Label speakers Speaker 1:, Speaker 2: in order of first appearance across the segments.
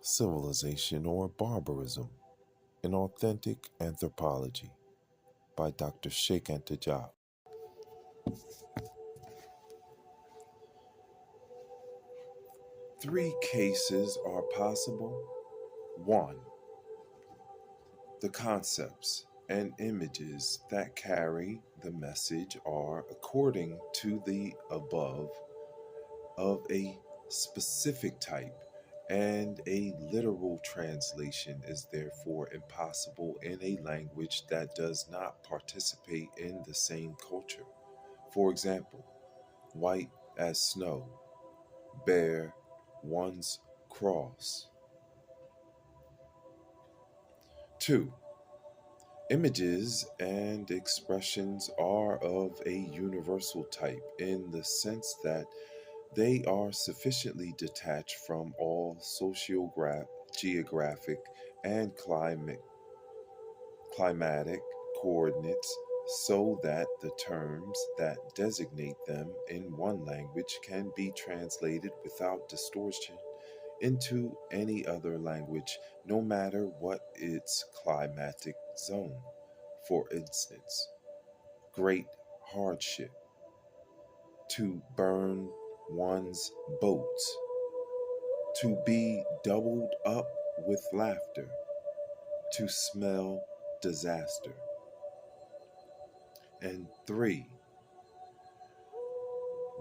Speaker 1: Civilization or Barbarism, an Authentic Anthropology by Dr. Cheikh Anta Diop. Three cases are possible. One, the concepts and images that carry the message are, according to the above, of a specific type, and a literal translation is therefore impossible in a language that does not participate in the same culture. For example, white as snow, bear one's cross. 2. Images and expressions are of a universal type in the sense that they are sufficiently detached from all geographic, and climatic coordinates so that the terms that designate them in one language can be translated without distortion into any other language, no matter what its climatic zone. For instance, great hardship, to burn one's boats, to be doubled up with laughter, to smell disaster. And 3,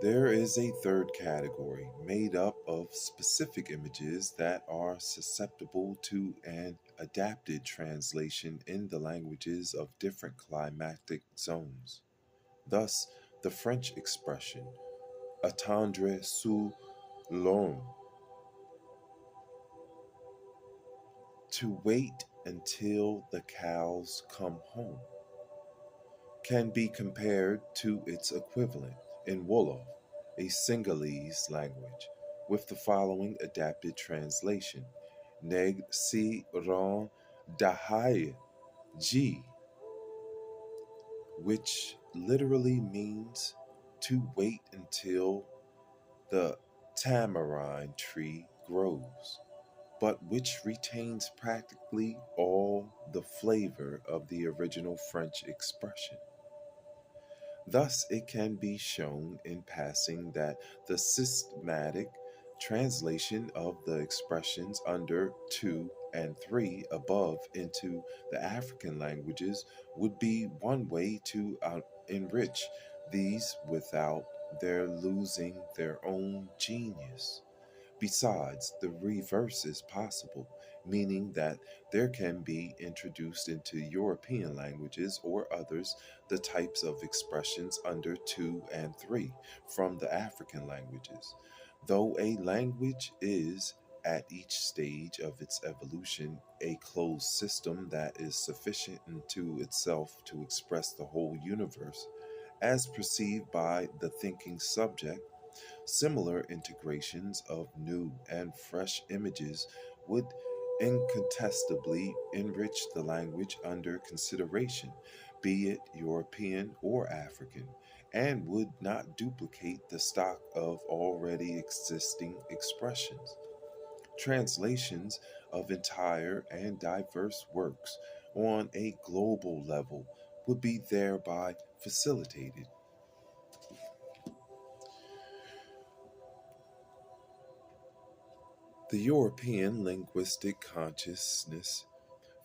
Speaker 1: there is a third category made up of specific images that are susceptible to an adapted translation in the languages of different climatic zones. Thus, the French expression attendre sous l'homme, to wait until the cows come home, can be compared to its equivalent in Wolof, a Sinhalese language, with the following adapted translation: Neg si ron dahai ji, which literally means to wait until the tamarind tree grows, but which retains practically all the flavor of the original French expression. Thus, it can be shown in passing that the systematic translation of the expressions under 2 and 3 above into the African languages would be one way to enrich these without their losing their own genius. Besides, the reverse is possible, meaning that there can be introduced into European languages or others the types of expressions under 2 and 3 from the African languages. Though a language is, at each stage of its evolution, a closed system that is sufficient unto itself to express the whole universe, as perceived by the thinking subject, similar integrations of new and fresh images would incontestably enrich the language under consideration, be it European or African, and would not duplicate the stock of already existing expressions. Translations of entire and diverse works on a global level would be thereby facilitated. The European linguistic consciousness,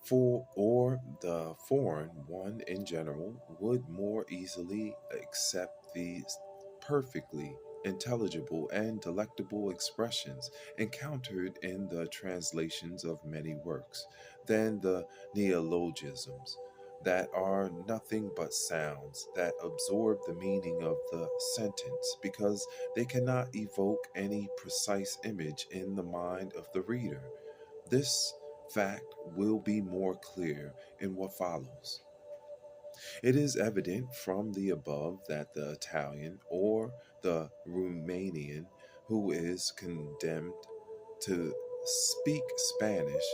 Speaker 1: for or the foreign one in general, would more easily accept these perfectly intelligible and delectable expressions encountered in the translations of many works than the neologisms that are nothing but sounds that absorb the meaning of the sentence because they cannot evoke any precise image in the mind of the reader. This fact will be more clear in what follows. It is evident from the above that the Italian or the Romanian who is condemned to speak Spanish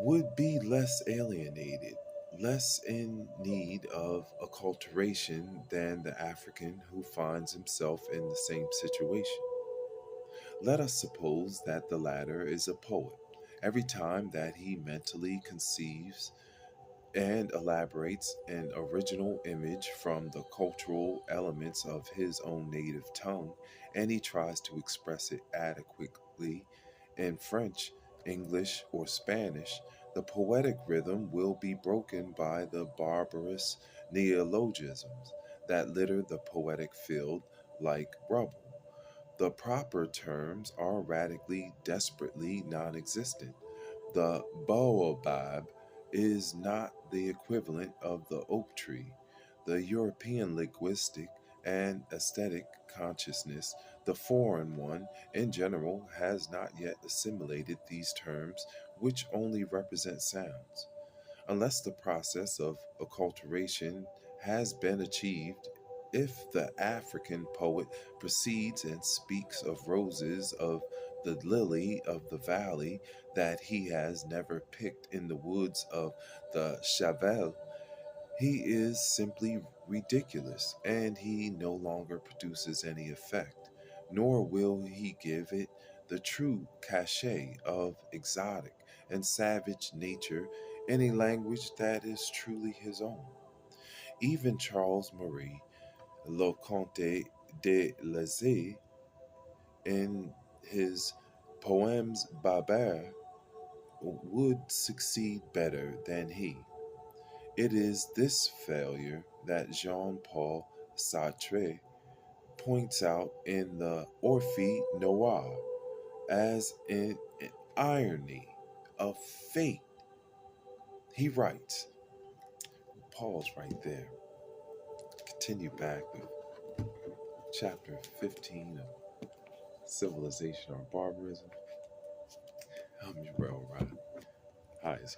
Speaker 1: would be less alienated, less in need of acculturation than the African who finds himself in the same situation. Let us suppose that the latter is a poet. Every time that he mentally conceives and elaborates an original image from the cultural elements of his own native tongue, and he tries to express it adequately in French, English, or Spanish, the poetic rhythm will be broken by the barbarous neologisms that litter the poetic field like rubble. The proper terms are radically, desperately non existent. The baobab is not the equivalent of the oak tree. The European linguistic and aesthetic consciousness, the foreign one in general, has not yet assimilated these terms, which only represent sounds. Unless the process of acculturation has been achieved, if the African poet proceeds and speaks of roses of the lily of the valley that he has never picked in the woods of the Chavel, he is simply ridiculous, and he no longer produces any effect, nor will he give it the true cachet of exotic and savage nature in a language that is truly his own. Even Charles Marie, Le Comte de Lazy, in his Poems Barbares, would succeed better than he. It is this failure that Jean Paul Sartre points out in the Orphée Noire as an irony of fate. He writes, pause right there, continue back to chapter 15 of Civilization or Barbarism. I'm Uriel. Hi, it's